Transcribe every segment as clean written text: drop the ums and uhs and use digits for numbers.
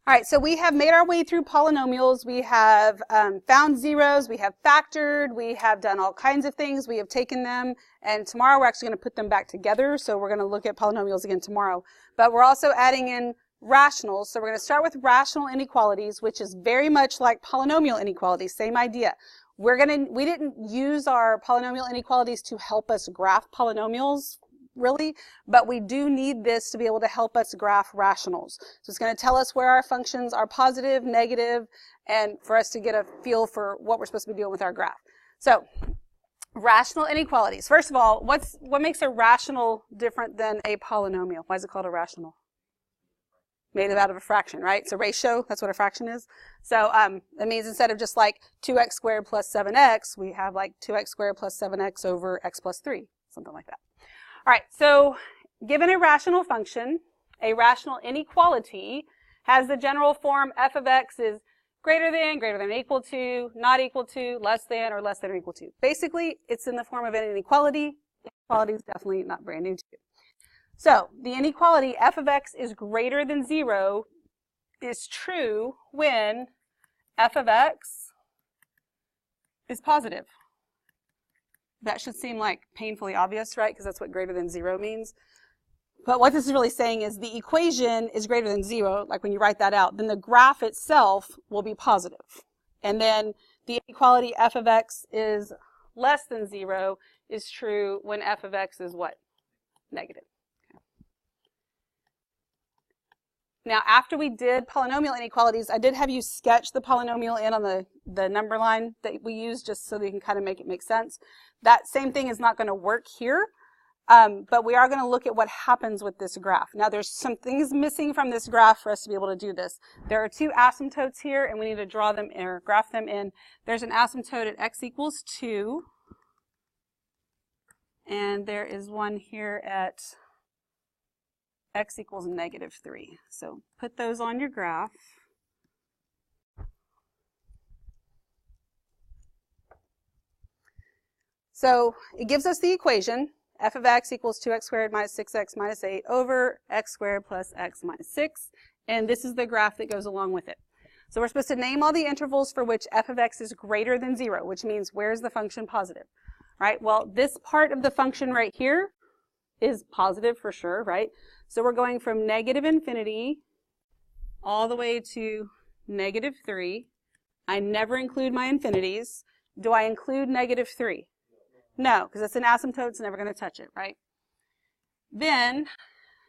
All right, so we have made our way through polynomials. We have found zeros, we have factored, we have done all kinds of things. We have taken them, and tomorrow we're actually going to put them back together. So we're going to look at polynomials again tomorrow. But we're also adding in rationals. So we're going to start with rational inequalities, which is very much like polynomial inequalities, same idea. We didn't use our polynomial inequalities to help us graph polynomials, really, but we do need this to be able to help us graph rationals. So it's going to tell us where our functions are positive, negative, and for us to get a feel for what we're supposed to be doing with our graph. So, rational inequalities. First of all, what makes a rational different than a polynomial? Why is it called a rational? Made out of a fraction, right? It's a ratio. That's what a fraction is. So that means instead of just like 2x squared plus 7x, we have like 2x squared plus 7x over x plus 3, something like that. All right, so given a rational function, a rational inequality has the general form f of x is greater than, equal to, not equal to, less than, or less than or equal to. Basically, it's in the form of an inequality. Inequality is definitely not brand new to you. So the inequality f of x is greater than 0 is true when f of x is positive. That should seem like painfully obvious, right? Because that's what greater than 0 means. But what this is really saying is the equation is greater than 0, like when you write that out, then the graph itself will be positive. And then the inequality f of x is less than 0 is true when f of x is what? Negative. Now, after we did polynomial inequalities, I did have you sketch the polynomial in on the number line that we used just so that you can kind of make it make sense. That same thing is not going to work here, but we are going to look at what happens with this graph. Now, there's some things missing from this graph for us to be able to do this. There are two asymptotes here, and we need to draw them or graph them in. There's an asymptote at x equals 2, and there is one here at x equals negative 3. So put those on your graph. So it gives us the equation, f of x equals 2x squared minus 6x minus 8 over x squared plus x minus 6. And this is the graph that goes along with it. So we're supposed to name all the intervals for which f of x is greater than 0, which means where's the function positive? Right? Well, this part of the function right here is positive for sure, right? So we're going from negative infinity all the way to negative 3. I never include my infinities. Do I include negative 3? No, because it's an asymptote, it's never going to touch it, right? Then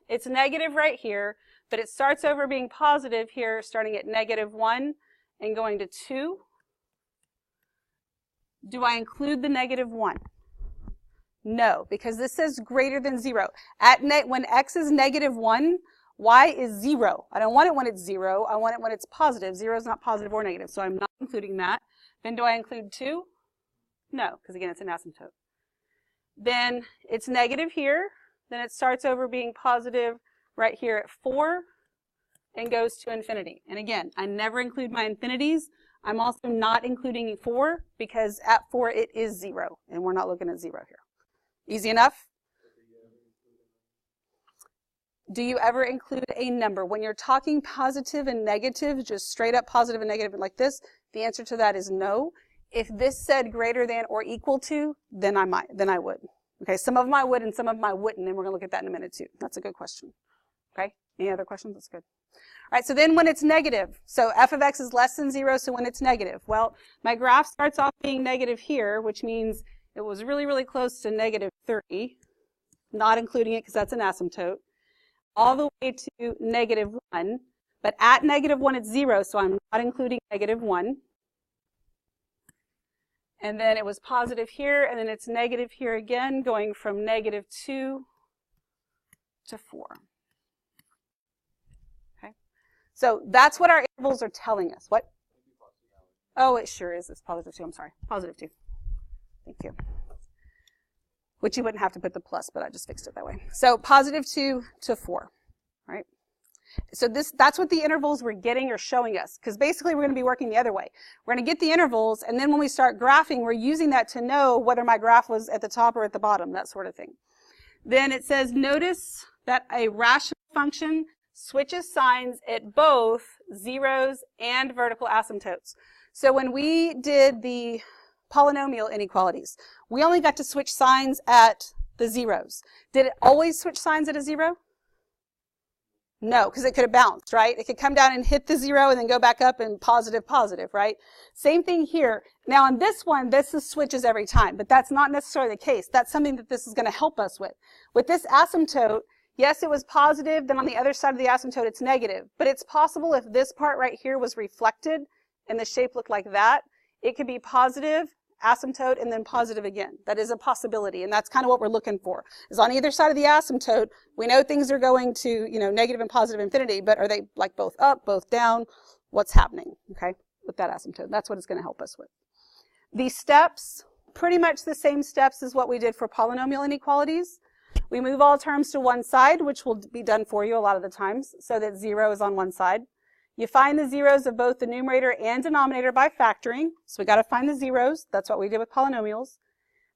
it's negative right here, but it starts over being positive here, starting at negative 1 and going to 2. Do I include the negative 1? No, because this says greater than 0. When x is negative 1, y is 0. I don't want it when it's 0. I want it when it's positive. 0 is not positive or negative, so I'm not including that. Then do I include 2? No, because again, it's an asymptote. Then it's negative here. Then it starts over being positive right here at 4 and goes to infinity. And again, I never include my infinities. I'm also not including 4 because at 4 it is 0, and we're not looking at 0 here. Easy enough? Do you ever include a number? When you're talking positive and negative, just straight up positive and negative like this, the answer to that is no. If this said greater than or equal to, then I would. Okay, some of them I would and some of them I wouldn't, and we're going to look at that in a minute too. That's a good question. Okay, any other questions? That's good. All right, so then when it's negative, so f of x is less than 0, so when it's negative, well, my graph starts off being negative here, which means it was really, really close to negative 3, not including it because that's an asymptote, all the way to negative 1. But at negative 1, it's 0, so I'm not including negative 1. And then it was positive here, and then it's negative here again, going from negative 2 to 4. Okay? So that's what our intervals are telling us. What? Oh, it sure is. It's positive 2. I'm sorry. Positive 2. Thank you. Which you wouldn't have to put the plus, but I just fixed it that way. So positive 2 to 4, right? So that's what the intervals we're getting are showing us, because basically we're going to be working the other way. We're going to get the intervals, and then when we start graphing, we're using that to know whether my graph was at the top or at the bottom, that sort of thing. Then it says, notice that a rational function switches signs at both zeros and vertical asymptotes. So when we did the polynomial inequalities, we only got to switch signs at the zeros. Did it always switch signs at a zero? No, because it could have bounced, right? It could come down and hit the zero and then go back up and positive, positive, right? Same thing here. Now on this one, this is switches every time, but that's not necessarily the case. That's something that this is going to help us with. With this asymptote, yes, it was positive, then on the other side of the asymptote, it's negative. But it's possible if this part right here was reflected and the shape looked like that, it could be positive, asymptote, and then positive again. That is a possibility, and that's kind of what we're looking for. Is on either side of the asymptote, we know things are going to, negative and positive infinity, but are they like both up, both down? What's happening, okay, with that asymptote? That's what it's going to help us with. The steps, pretty much the same steps as what we did for polynomial inequalities. We move all terms to one side, which will be done for you a lot of the times, so that 0 is on one side. You find the zeros of both the numerator and denominator by factoring. So we got to find the zeros. That's what we did with polynomials.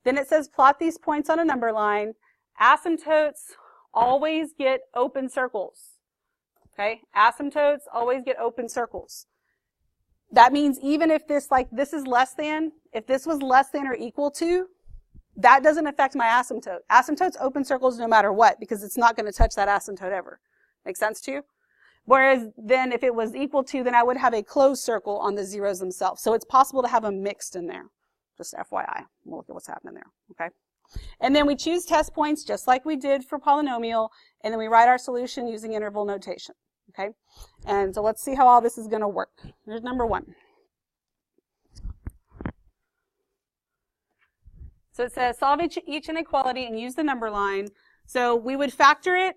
Then it says plot these points on a number line. Asymptotes always get open circles. Okay? Asymptotes always get open circles. That means even if this is less than, if this was less than or equal to, that doesn't affect my asymptote. Asymptotes open circles no matter what, because it's not going to touch that asymptote ever. Make sense to you? Whereas then if it was equal to, then I would have a closed circle on the zeros themselves. So it's possible to have them mixed in there. Just FYI. We'll look at what's happening there. Okay. And then we choose test points just like we did for polynomial, and then we write our solution using interval notation. Okay. And so let's see how all this is going to work. Here's number 1. So it says solve each inequality and use the number line. So we would factor it.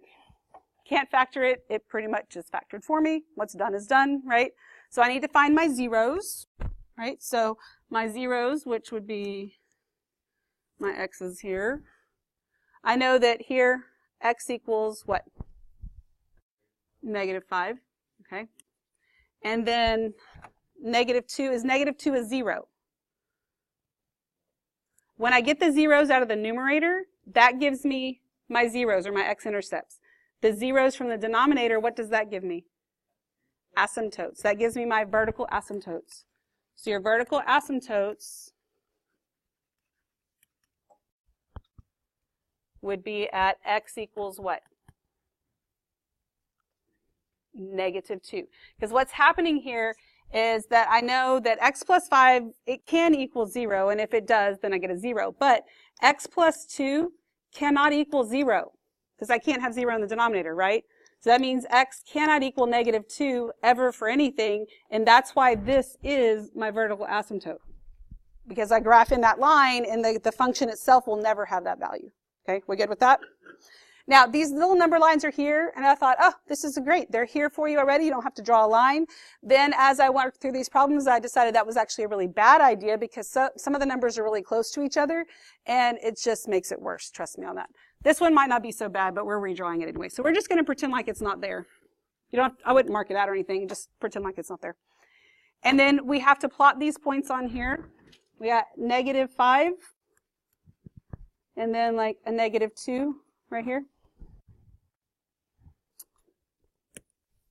Can't factor it, it pretty much is factored for me. What's done is done, right? So I need to find my zeros, right? So my zeros, which would be my x's here. I know that here, x equals what? -5, okay? And then -2 is 0. When I get the zeros out of the numerator, that gives me my zeros, or my x-intercepts. The zeros from the denominator, what does that give me? Asymptotes. That gives me my vertical asymptotes. So your vertical asymptotes would be at x equals what? -2. Because what's happening here is that I know that x plus 5, it can equal 0, and if it does, then I get a 0. But x plus 2 cannot equal 0. Because I can't have 0 in the denominator, right? So that means x cannot equal -2 ever for anything, and that's why this is my vertical asymptote. Because I graph in that line, and the function itself will never have that value. Okay, we good with that? Now, these little number lines are here, and I thought, oh, this is great. They're here for you already. You don't have to draw a line. Then as I worked through these problems, I decided that was actually a really bad idea because some of the numbers are really close to each other, and it just makes it worse. Trust me on that. This one might not be so bad, but we're redrawing it anyway. So we're just going to pretend like it's not there. I wouldn't mark it out or anything. Just pretend like it's not there. And then we have to plot these points on here. We got -5, and then like a -2 right here.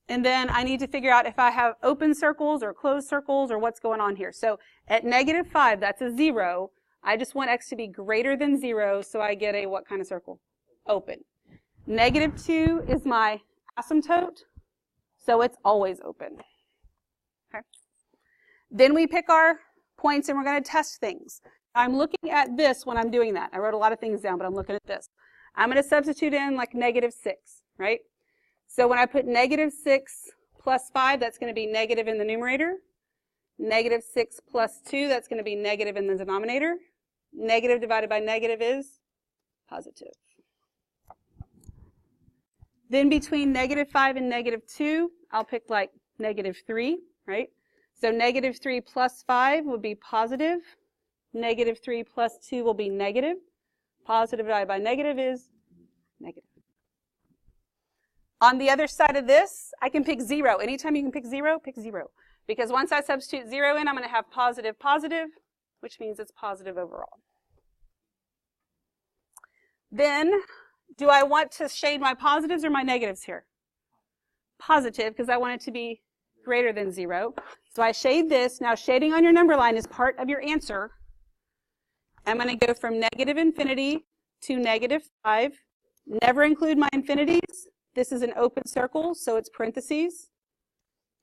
And then I need to figure out if I have open circles or closed circles or what's going on here. So at -5, that's a 0. I just want x to be greater than 0, so I get a what kind of circle? Open. -2 is my asymptote, so it's always open. Okay. Then we pick our points and we're going to test things. I'm looking at this when I'm doing that. I wrote a lot of things down, but I'm looking at this. I'm going to substitute in like -6, right? So when I put -6 plus 5, that's going to be negative in the numerator. -6 plus 2, that's going to be negative in the denominator. Negative divided by negative is positive. Then between -5 and -2, I'll pick like -3, right? So -3 plus 5 would be positive. -3 plus 2 will be negative. Positive divided by negative is negative. On the other side of this, I can pick 0. Anytime you can pick 0, pick 0. Because once I substitute 0 in, I'm going to have positive, positive, which means it's positive overall. Then, do I want to shade my positives or my negatives here? positive because I want it to be greater than 0. So I shade this. Now shading on your number line is part of your answer. I'm going to go from negative infinity to negative 5. Never include my infinities. This is an open circle, so it's parentheses.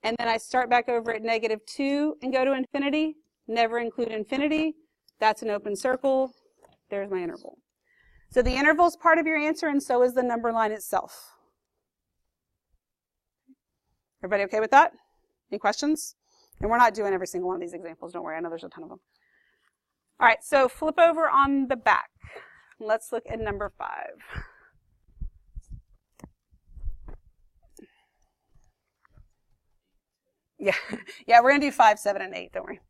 And then I start back over at negative 2 and go to infinity. Never include infinity. That's an open circle. There's my interval. So the interval is part of your answer, and so is the number line itself. Everybody okay with that? Any questions? And we're not doing every single one of these examples. Don't worry. I know there's a ton of them. All right, so flip over on the back. Let's look at number 5. Yeah, we're going to do 5, 7, and 8. Don't worry,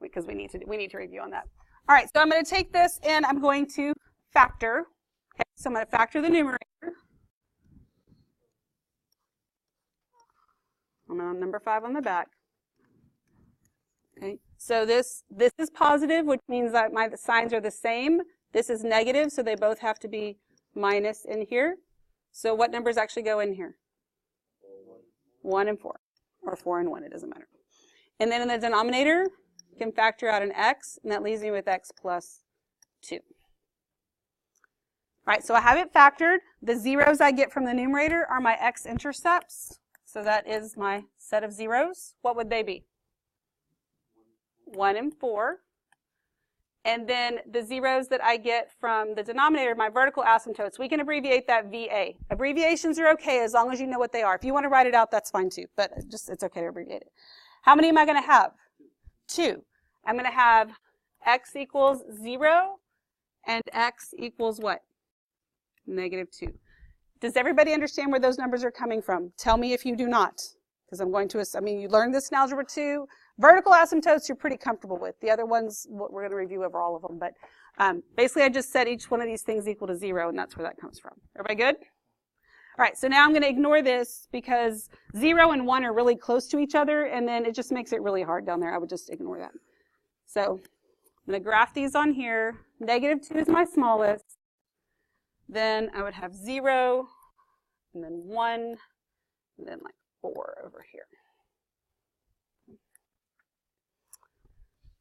because we need to review on that. All right, so I'm going to take this and I'm going to factor. Okay, so I'm going to factor the numerator. I'm on number 5 on the back. Okay, so this is positive, which means that my signs are the same. This is negative, so they both have to be minus in here. So what numbers actually go in here? 1 and 4. Or 4 and 1, it doesn't matter. And then in the denominator, you can factor out an x, and that leaves me with x plus 2. All right, so I have it factored. The zeros I get from the numerator are my x-intercepts. So that is my set of zeros. What would they be? 1 and 4. And then the zeros that I get from the denominator, my vertical asymptotes, we can abbreviate that VA. Abbreviations are okay as long as you know what they are. If you want to write it out, that's fine too, but it's okay to abbreviate it. How many am I going to have? 2. I'm going to have x equals 0 and x equals what? Negative 2. Does everybody understand where those numbers are coming from? Tell me if you do not, because I'm going to, you learned this in Algebra 2. Vertical asymptotes you're pretty comfortable with. The other ones, we're going to review over all of them. But basically, I just set each one of these things equal to 0, and that's where that comes from. Everybody good? All right, so now I'm going to ignore this because 0 and 1 are really close to each other, and then it just makes it really hard down there. I would just ignore that. So I'm going to graph these on here. Negative 2 is my smallest. Then I would have 0, and then 1, and then like 4 over here.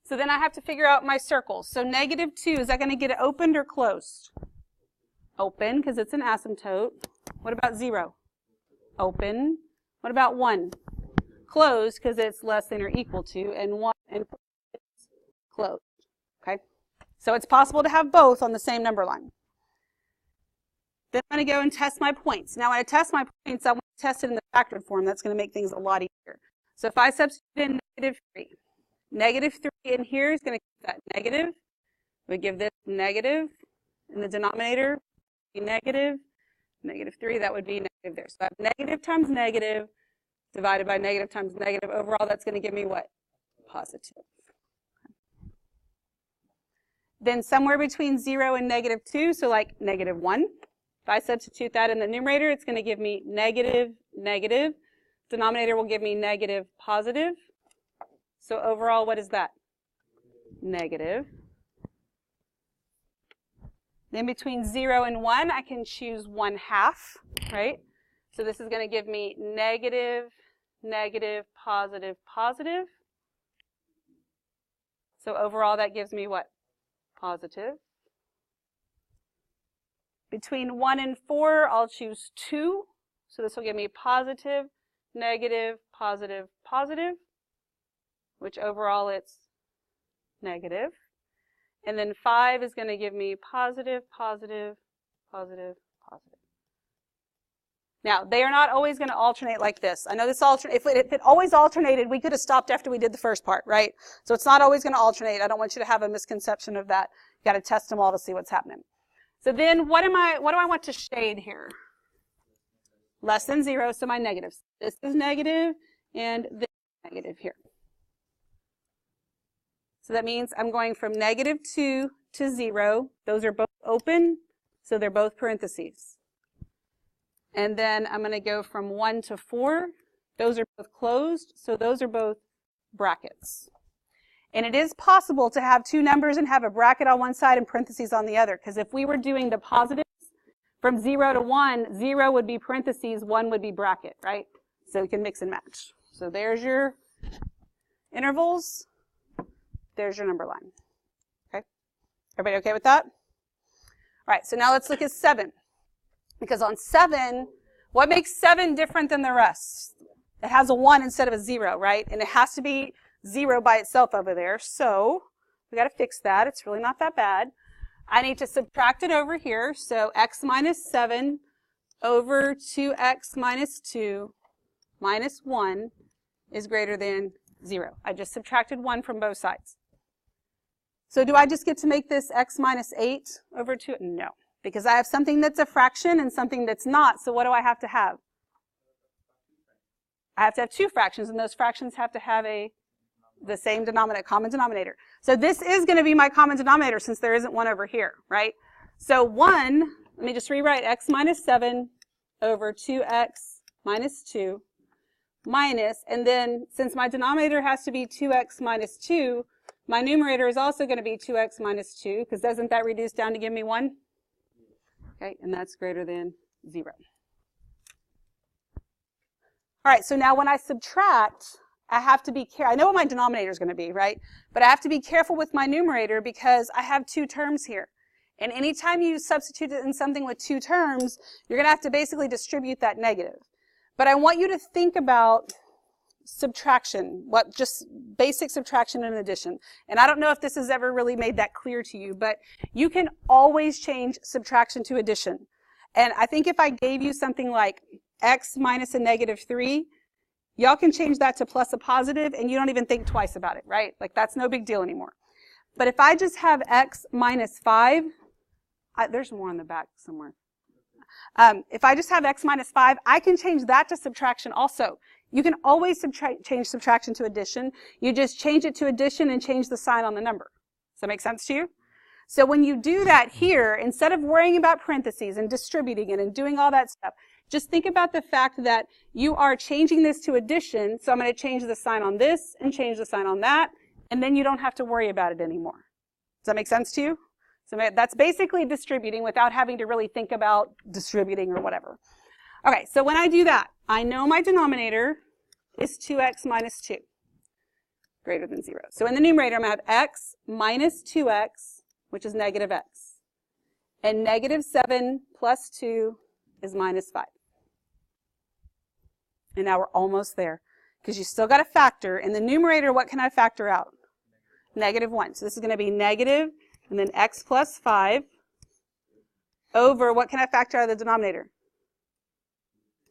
So then I have to figure out my circles. So negative 2, is that going to get it opened or closed? Open, because it's an asymptote. What about 0? Open. What about 1? Closed, because it's less than or equal to, and 1 and closed. Okay? So it's possible to have both on the same number line. Then I'm going to go and test my points. Now when I test my points, I want to test it in the factored form. That's going to make things a lot easier. So if I substitute in negative 3, negative 3 in here is going to keep that negative. We give this negative. In the denominator, be negative. Negative 3, that would be negative there. So I have negative times negative divided by negative times negative. Overall, that's going to give me what? Positive. Then somewhere between 0 and negative 2, so like negative 1. If I substitute that in the numerator, it's going to give me negative, negative. Denominator will give me negative, positive. So overall, what is that? Negative. Then between 0 and 1, I can choose 1/2, right? So this is going to give me negative, negative, positive, positive. So overall, that gives me what? Positive. Between 1 and 4, I'll choose 2. So this will give me positive, negative, positive, positive, which overall it's negative. And then 5 is going to give me positive, positive, positive, positive. Now, they are not always going to alternate like this. I know this if it always alternated, we could have stopped after we did the first part, right? So it's not always going to alternate. I don't want you to have a misconception of that. You've got to test them all to see what's happening. So then what do I want to shade here? Less than 0, so my negatives. This is negative, and this is negative here. So that means I'm going from negative 2 to 0. Those are both open, so they're both parentheses. And then I'm going to go from 1 to 4. Those are both closed, so those are both brackets. And it is possible to have two numbers and have a bracket on one side and parentheses on the other, because if we were doing the positives from 0 to 1, 0 would be parentheses, 1 would be bracket, right? So we can mix and match. So there's your intervals. There's your number line. Okay? Everybody okay with that? All right, so now let's look at 7. Because on 7, what makes 7 different than the rest? It has a 1 instead of a 0, right? And it has to be 0 by itself over there. So we got to fix that. It's really not that bad. I need to subtract it over here. So x minus 7 over 2x minus 2 minus 1 is greater than 0. I just subtracted 1 from both sides. So do I just get to make this x minus 8 over 2? No, because I have something that's a fraction and something that's not. So what do I have to have? I have to have 2 fractions, and those fractions have to have the same denominator, common denominator. So this is going to be my common denominator since there isn't one over here, right? So 1, let me just rewrite x minus 7 over 2x minus 2 minus, and then since my denominator has to be 2x minus 2, my numerator is also going to be 2x minus 2, because doesn't that reduce down to give me 1? Okay, and that's greater than 0. All right, so now when I subtract, I have to be careful. I know what my denominator is going to be, right? But I have to be careful with my numerator because I have 2 terms here. And anytime you substitute it in something with 2 terms, you're going to have to basically distribute that negative. But I want you to think about subtraction, just basic subtraction and addition. And I don't know if this has ever really made that clear to you, but you can always change subtraction to addition. And I think if I gave you something like x minus a negative 3, y'all can change that to plus a positive, and you don't even think twice about it, right? Like, that's no big deal anymore. But if I just have x minus 5, there's more on the back somewhere. If I just have x minus 5, I can change that to subtraction also. You can always change subtraction to addition. You just change it to addition and change the sign on the number. Does that make sense to you? So when you do that here, instead of worrying about parentheses and distributing it and doing all that stuff, just think about the fact that you are changing this to addition. So I'm going to change the sign on this and change the sign on that, and then you don't have to worry about it anymore. Does that make sense to you? So that's basically distributing without having to really think about distributing or whatever. Okay, so when I do that, I know my denominator is 2x minus 2, greater than 0. So in the numerator, I'm going to have x minus 2x, which is negative x. And negative 7 plus 2 is minus 5. And now we're almost there, because you still got to factor. In the numerator, what can I factor out? Negative 1. So this is going to be negative, and then x plus 5 over, what can I factor out of the denominator?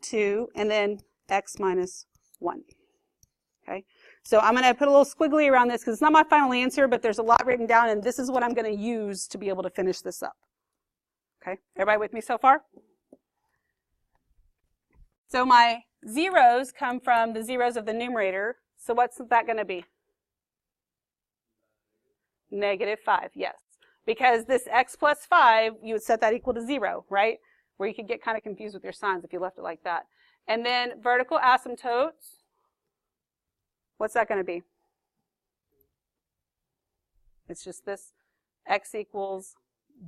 2, and then x minus 1. Okay? So I'm going to put a little squiggly around this, because it's not my final answer, but there's a lot written down, and this is what I'm going to use to be able to finish this up. Okay? Everybody with me so far? So my zeros come from the zeros of the numerator. So what's that going to be? Negative 5, yes. Because this x plus 5, you would set that equal to 0, right? Where you could get kind of confused with your signs if you left it like that. And then vertical asymptotes, what's that going to be? It's just this x equals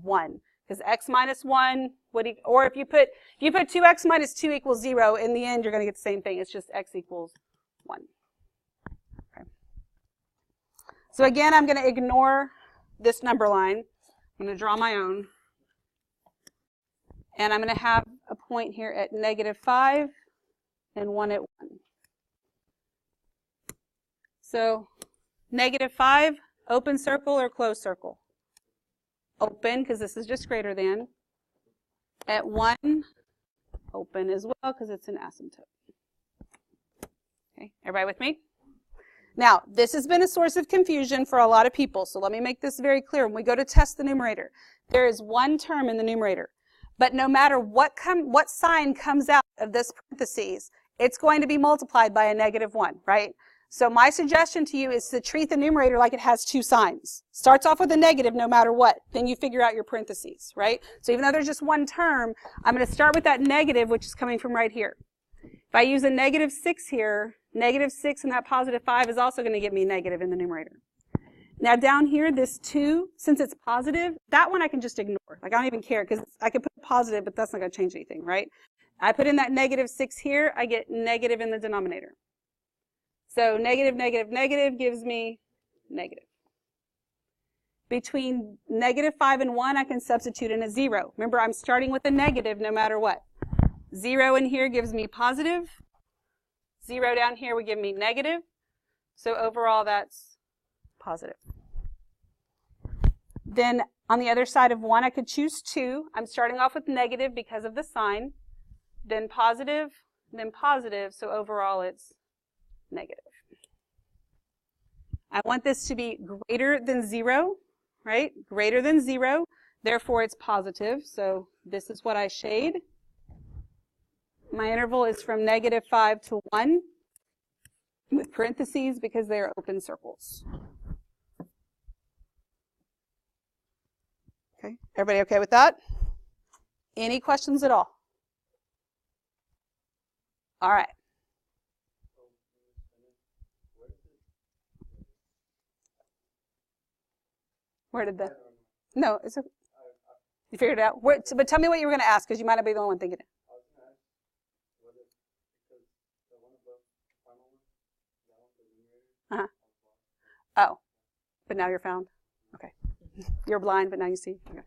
1. Because x minus 1 would, or if you put 2x minus 2 equals 0, in the end you're going to get the same thing. It's just x equals 1. Okay. So again, I'm going to ignore this number line. I'm going to draw my own. And I'm going to have a point here at negative 5 and 1 at 1. So negative 5, open circle or closed circle? Open, because this is just greater than. At 1, open as well, because it's an asymptote. Okay, everybody with me? Now, this has been a source of confusion for a lot of people, so let me make this very clear. When we go to test the numerator, there is one term in the numerator, but no matter what sign comes out of this parentheses, it's going to be multiplied by a negative 1, right? So my suggestion to you is to treat the numerator like it has 2 signs. Starts off with a negative no matter what. Then you figure out your parentheses, right? So even though there's just one term, I'm going to start with that negative, which is coming from right here. If I use a negative 6 here, negative 6 and that positive 5 is also going to give me negative in the numerator. Now down here, this 2, since it's positive, that one I can just ignore. Like I don't even care, because I can put positive, but that's not going to change anything, right? I put in that -6 here, I get negative in the denominator. So negative, negative, negative gives me negative. Between -5 and 1, I can substitute in a 0. Remember, I'm starting with a negative no matter what. 0 in here gives me positive. 0 down here would give me negative. So overall, that's positive. Then on the other side of 1, I could choose 2. I'm starting off with negative because of the sign. Then positive, so overall it's negative. I want this to be greater than 0, right? Greater than 0, therefore it's positive, so this is what I shade. My interval is from -5 to 1 with parentheses because they are open circles. Okay, everybody okay with that? Any questions at all? All right. Where did the... No, it's a... You figured it out? But tell me what you were going to ask, because you might not be the only one thinking it. Uh-huh. Oh, but now you're found? Okay. You're blind, but now you see? Okay.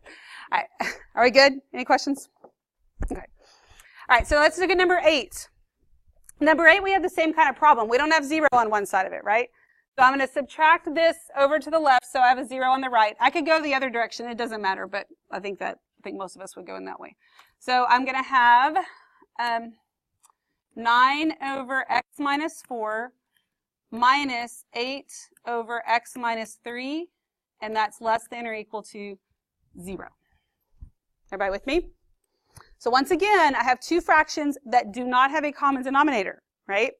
All right. Are we good? Any questions? Okay. All right, so let's look at number 8. Number 8, we have the same kind of problem. We don't have 0 on one side of it, right? So I'm going to subtract this over to the left, so I have a 0 on the right. I could go the other direction. It doesn't matter, but I think most of us would go in that way. So I'm going to have 9 over x minus 4 minus 8 over x minus 3, and that's less than or equal to 0. Everybody with me? So once again, I have two fractions that do not have a common denominator, right?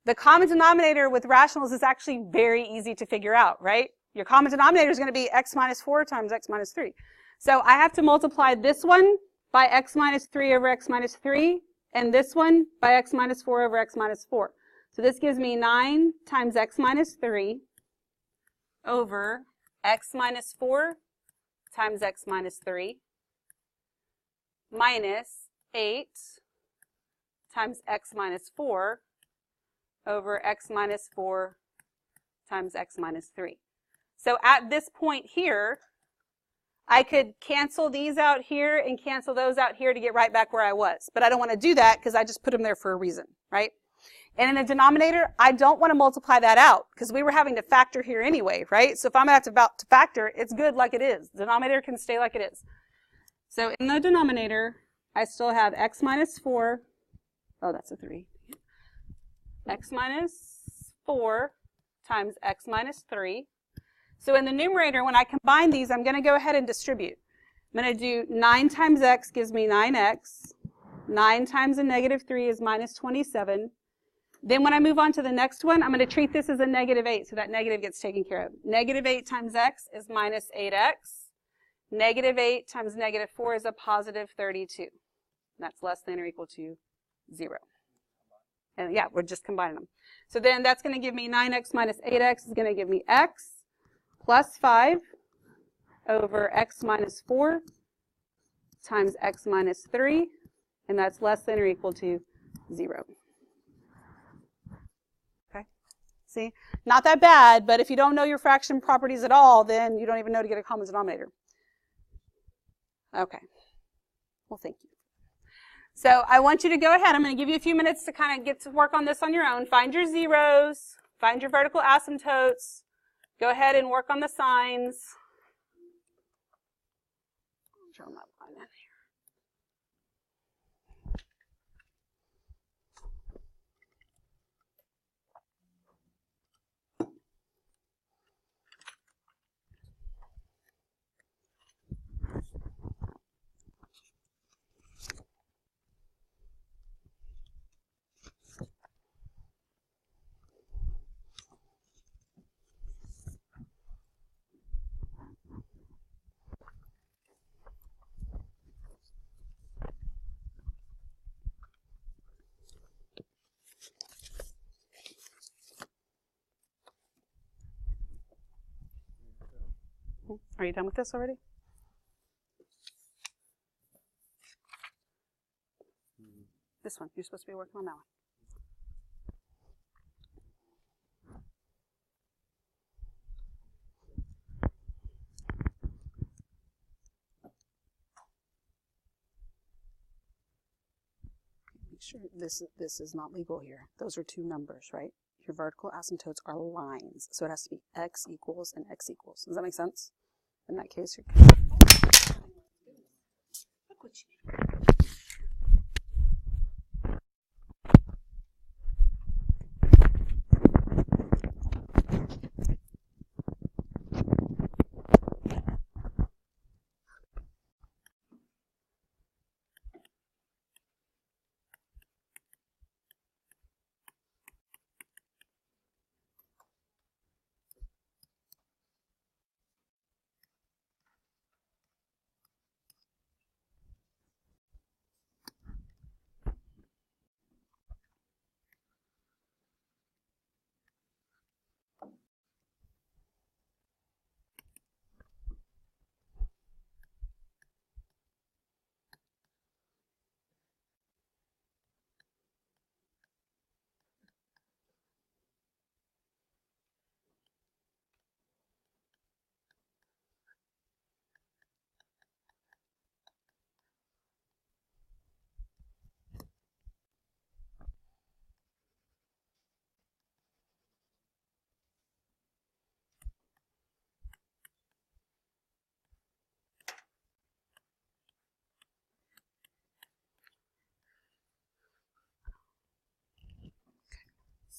The common denominator with rationals is actually very easy to figure out, right? Your common denominator is going to be x minus 4 times x minus 3. So I have to multiply this one by x minus 3 over x minus 3, and this one by x minus 4 over x minus 4. So this gives me 9 times x minus 3 over x minus 4 times x minus 3 minus 8 times x minus 4 over x minus 4 times x minus 3. So at this point here, I could cancel these out here and cancel those out here to get right back where I was. But I don't want to do that because I just put them there for a reason, right? And in the denominator, I don't want to multiply that out because we were having to factor here anyway, right? So if I'm going to have to factor, it's good like it is. The denominator can stay like it is. So in the denominator, I still have x minus 4. Oh, that's a 3. X minus 4 times x minus 3. So in the numerator, when I combine these, I'm going to go ahead and distribute. I'm going to do 9 times x gives me 9x. 9 times a negative 3 is minus 27. Then when I move on to the next one, I'm going to treat this as a negative 8, so that negative gets taken care of. Negative 8 times x is minus 8x. Negative 8 times negative 4 is a positive 32. That's less than or equal to 0. And yeah, we're just combining them. So then that's going to give me 9x minus 8x is going to give me x plus 5 over x minus 4 times x minus 3, and that's less than or equal to 0. Okay? See? Not that bad, but if you don't know your fraction properties at all, then you don't even know to get a common denominator. Okay. Well, thank you. So I want you to go ahead. I'm going to give you a few minutes to kind of get to work on this on your own. Find your zeros. Find your vertical asymptotes. Go ahead and work on the signs. Draw my line in here. Are you done with this already? this one. You're supposed to be working on that one. Make sure this is not legal here. Those are two numbers, right? Your vertical asymptotes are lines, so it has to be x equals and x equals. Does that make sense? In that case, you're look what you did.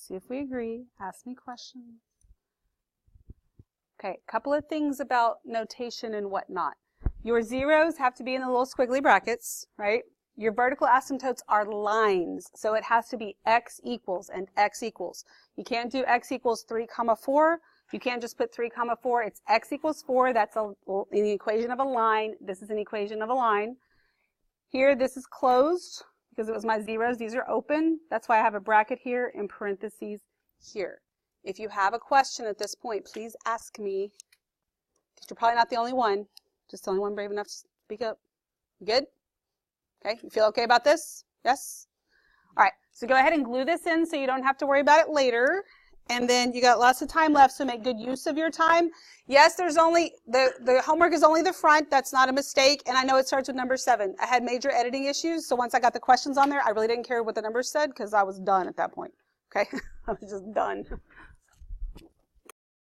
See if we agree. Ask me questions. Okay, a couple of things about notation and whatnot. Your zeros have to be in the little squiggly brackets, right? Your vertical asymptotes are lines, so it has to be x equals and x equals. You can't do x equals 3, 4. You can't just put 3, 4. It's x equals 4. That's an equation of a line. This is an equation of a line. Here, this is closed because it was my zeros. These are open. That's why I have a bracket here in parentheses here. If you have a question at this point, please ask me. You're probably not the only one. Just the only one brave enough to speak up. You good? Okay, you feel okay about this? Yes? All right, so go ahead and glue this in so you don't have to worry about it later. And then you got lots of time left, so make good use of your time. Yes, there's only, the homework is only the front. That's not a mistake. And I know it starts with number 7. I had major editing issues, so once I got the questions on there, I really didn't care what the numbers said because I was done at that point. Okay, I was just done.